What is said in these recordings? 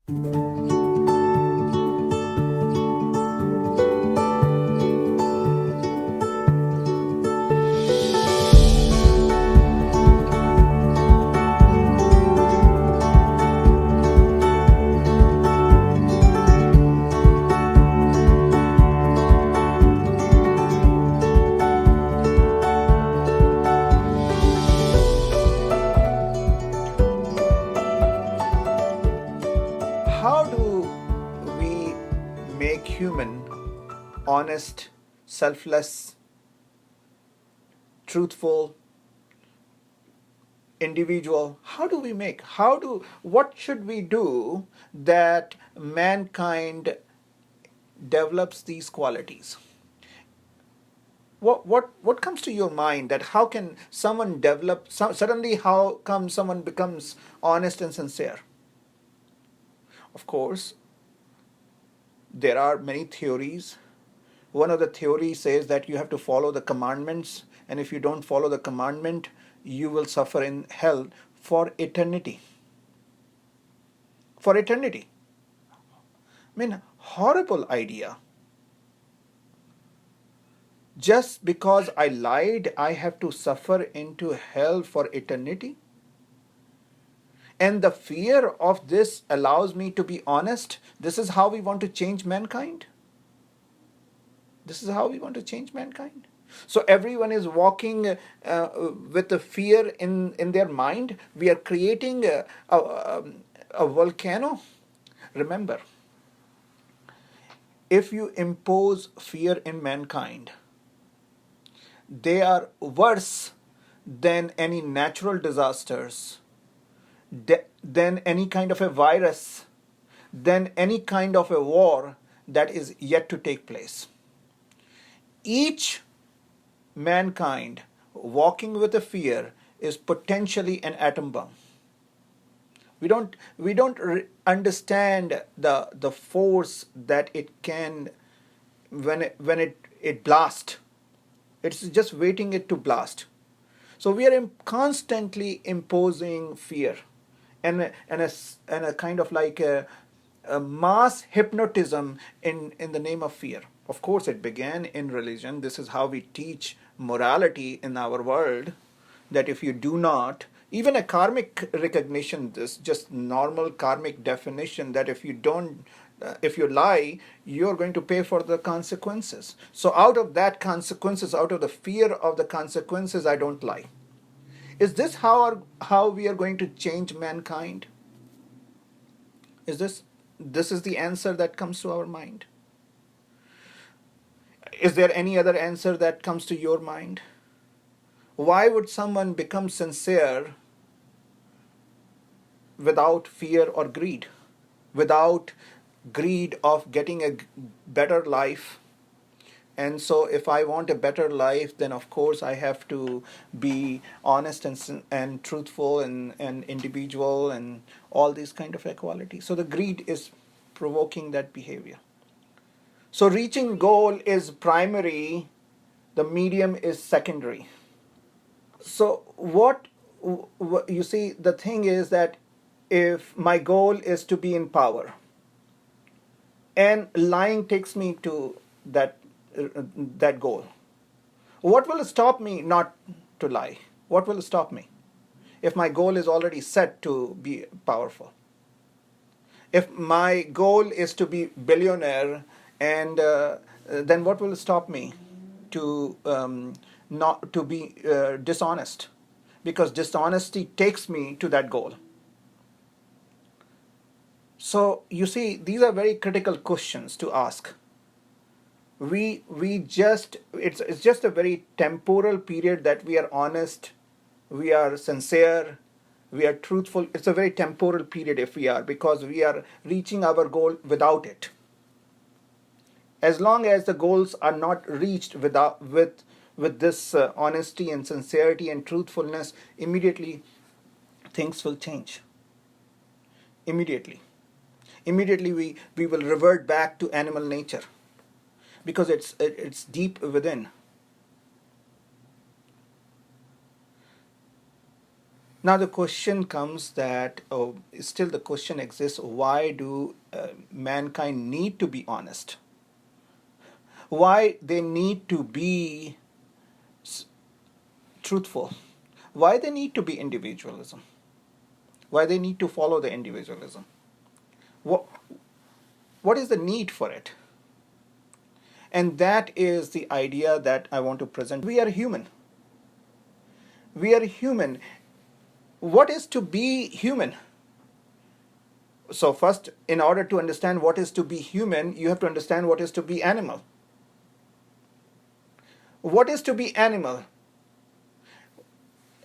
How do we make human honest, selfless, truthful, individual? How do we make? What should we do that mankind develops these qualities? What comes to your mind that how can someone develop suddenly how come someone becomes honest and sincere? Of course, there are many theories. One of the theories says that you have to follow the commandments, and if you don't follow the commandment, you will suffer in hell for eternity. For eternity. I mean, horrible idea. Just because I lied, I have to suffer into hell for eternity? And the fear of this allows me to be honest. This is how we want to change mankind? This is how we want to change mankind? So everyone is walking with the fear in their mind. We are creating a volcano. Remember, if you impose fear in mankind, they are worse than any natural disasters, than any kind of a virus, than any kind of a war that is yet to take place. Each mankind walking with a fear is potentially an atom bomb. We don't understand the force that it can when it blasts. It's just waiting it to blast. So we are constantly imposing fear, and a kind of like a mass hypnotism in the name of fear. Of course, it began in religion. This is how we teach morality in our world, that if you do not, even a karmic recognition, this just normal karmic definition, that if you don't, if you lie, you're going to pay for the consequences. So out of that consequences, out of the fear of the consequences, I don't lie. Is this how we are going to change mankind? Is this is the answer that comes to our mind? Is there any other answer that comes to your mind? Why would someone become sincere without fear or greed? Without greed of getting a better life. And so if I want a better life, then of course I have to be honest and truthful and individual and all these kind of equality. So the greed is provoking that behavior. So reaching goal is primary, the medium is secondary. So what you see, the thing is that if my goal is to be in power, and lying takes me to that goal, what will stop me not to lie? What will stop me if my goal is already set to be powerful? If my goal is to be billionaire, and then what will stop me to not to be dishonest? Because dishonesty takes me to that goal. So you see, these are very critical questions to ask. We just it's just a very temporal period that we are honest, we are sincere, we are truthful. It's a very temporal period if we are, because we are reaching our goal without it. As long as the goals are not reached with this honesty and sincerity and truthfulness, immediately things will change. Immediately we will revert back to animal nature, because it's deep within. Now the question comes that, still the question exists, why do mankind need to be honest? Why they need to be truthful? Why they need to be individualism? Why they need to follow the individualism? What, what is the need for it? And that is the idea that I want to present. We are human. We are human. What is to be human? So first, in order to understand what is to be human, you have to understand what is to be animal. What is to be animal?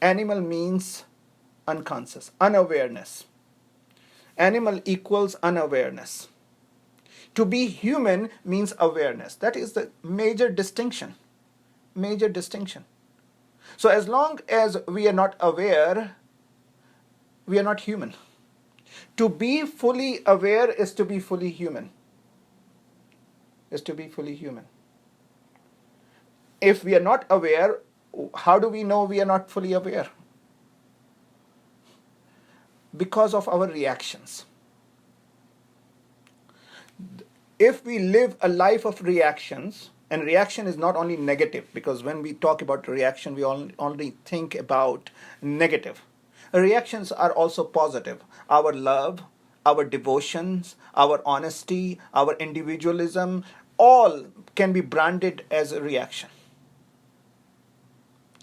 Animal means unconscious, unawareness. Animal equals unawareness. To be human means awareness. That is the major distinction. Major distinction. So as long as we are not aware, we are not human. To be fully aware is to be fully human. Is to be fully human. If we are not aware, how do we know we are not fully aware? Because of our reactions. If we live a life of reactions, and reaction is not only negative, because when we talk about reaction, we only think about negative. Reactions are also positive. Our love, our devotions, our honesty, our individualism, all can be branded as a reaction.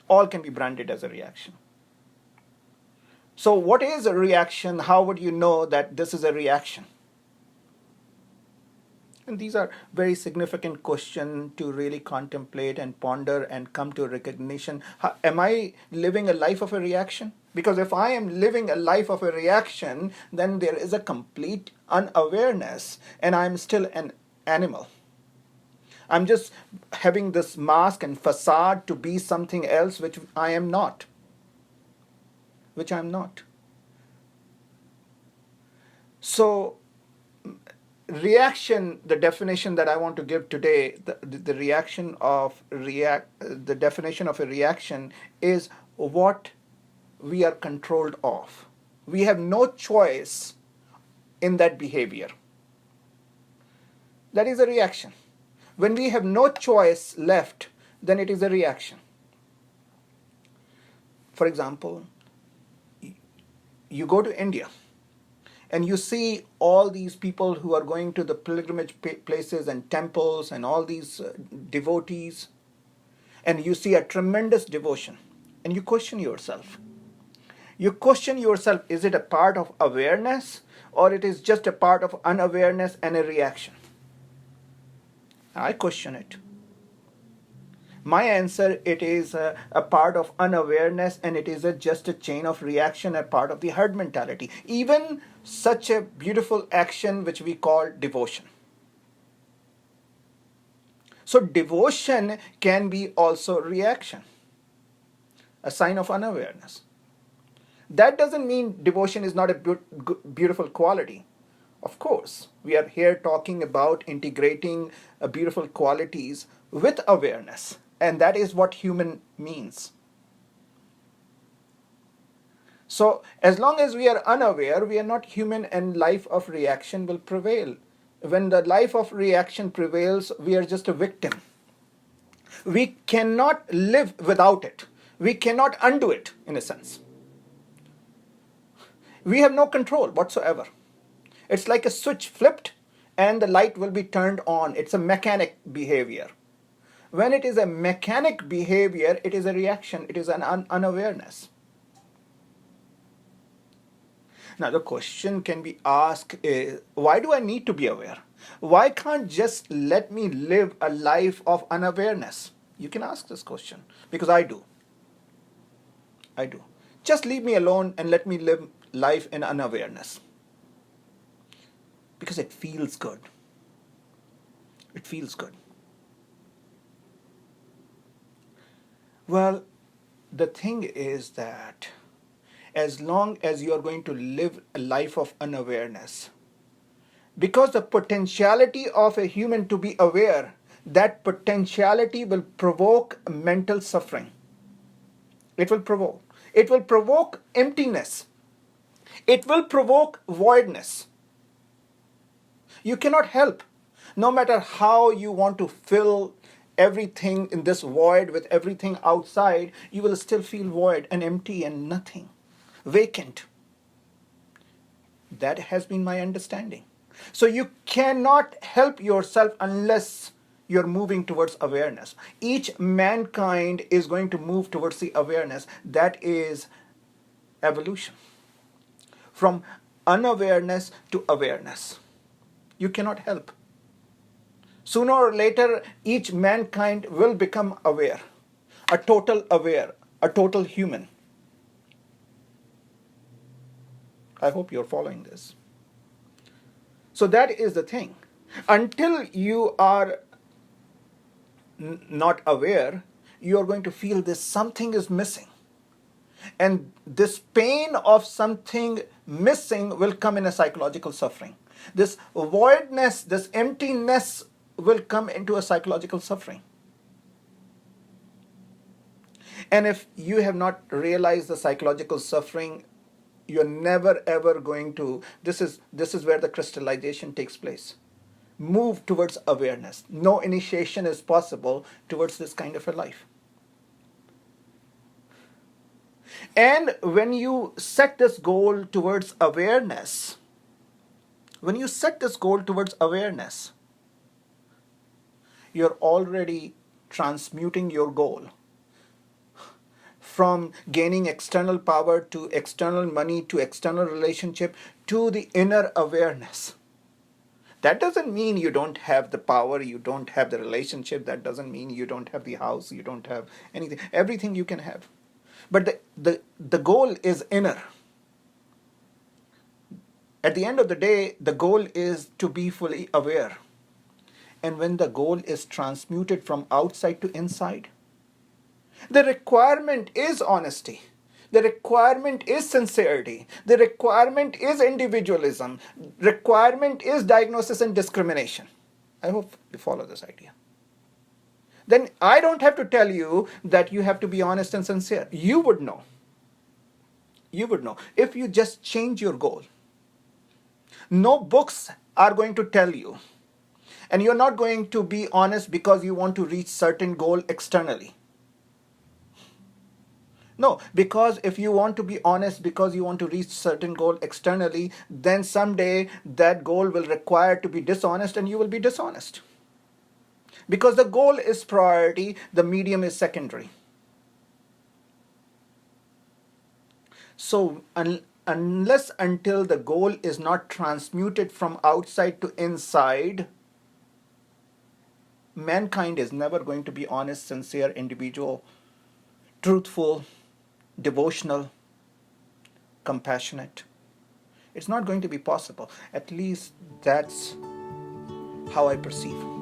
All can be branded as a reaction. So what is a reaction? How would you know that this is a reaction? And these are very significant questions to really contemplate and ponder and come to recognition. Am I living a life of a reaction? Because if I am living a life of a reaction, then there is a complete unawareness and I'm still an animal. I'm just having this mask and facade to be something else which I am not. Which I'm not. So reaction, the definition that I want to give today, the definition of a reaction is what we are controlled of. We have no choice in that behavior. That is a reaction. When we have no choice left, then it is a reaction. For example, you go to India and you see all these people who are going to the pilgrimage places and temples and all these devotees, and you see a tremendous devotion, and you question yourself. You question yourself, is it a part of awareness or it is just a part of unawareness and a reaction? I question it. My answer, it is a part of unawareness and it is just a chain of reaction, a part of the herd mentality. Even such a beautiful action which we call devotion. So devotion can be also reaction, a sign of unawareness. That doesn't mean devotion is not a beautiful quality. Of course, we are here talking about integrating beautiful qualities with awareness. And that is what human means. So as long as we are unaware, we are not human and life of reaction will prevail. When the life of reaction prevails, we are just a victim. We cannot live without it. We cannot undo it, in a sense. We have no control whatsoever. It's like a switch flipped and the light will be turned on. It's a mechanic behavior. When it is a mechanic behavior, it is a reaction, it is an unawareness. Now the question can be asked is, why do I need to be aware? Why can't just let me live a life of unawareness? You can ask this question, because I do. I do. Just leave me alone and let me live life in unawareness. Because it feels good. It feels good. Well, the thing is that as long as you are going to live a life of unawareness, because the potentiality of a human to be aware, that potentiality will provoke mental suffering. It will provoke. It will provoke emptiness. It will provoke voidness. You cannot help. No matter how you want to fill everything in this void with everything outside, you will still feel void and empty and nothing, vacant. That has been my understanding. So you cannot help yourself unless you're moving towards awareness. Each mankind is going to move towards the awareness. That is evolution. From unawareness to awareness. You cannot help. Sooner or later, each mankind will become aware, a total human. I hope you're following this. So that is the thing. Until you are not aware, you are going to feel this something is missing. And this pain of something missing will come in a psychological suffering. This voidness, this emptiness will come into a psychological suffering. And if you have not realized the psychological suffering, you're never ever going to, this is where the crystallization takes place. Move towards awareness. No initiation is possible towards this kind of a life. And when you set this goal towards awareness, you're already transmuting your goal from gaining external power to external money to external relationship to the inner awareness. That doesn't mean you don't have the power, you don't have the relationship. That doesn't mean you don't have the house, you don't have anything. Everything you can have. But the goal is inner. At the end of the day, the goal is to be fully aware. And when the goal is transmuted from outside to inside, the requirement is honesty. The requirement is sincerity. The requirement is individualism. Requirement is diagnosis and discrimination. I hope you follow this idea. Then I don't have to tell you that you have to be honest and sincere. You would know. You would know if you just change your goal. No books are going to tell you. And you're not going to be honest because you want to reach certain goal externally. No, because if you want to be honest because you want to reach certain goal externally, then someday that goal will require to be dishonest and you will be dishonest. Because the goal is priority, the medium is secondary. So unless until the goal is not transmuted from outside to inside, mankind is never going to be honest, sincere, individual, truthful, devotional, compassionate. It's not going to be possible. At least that's how I perceive.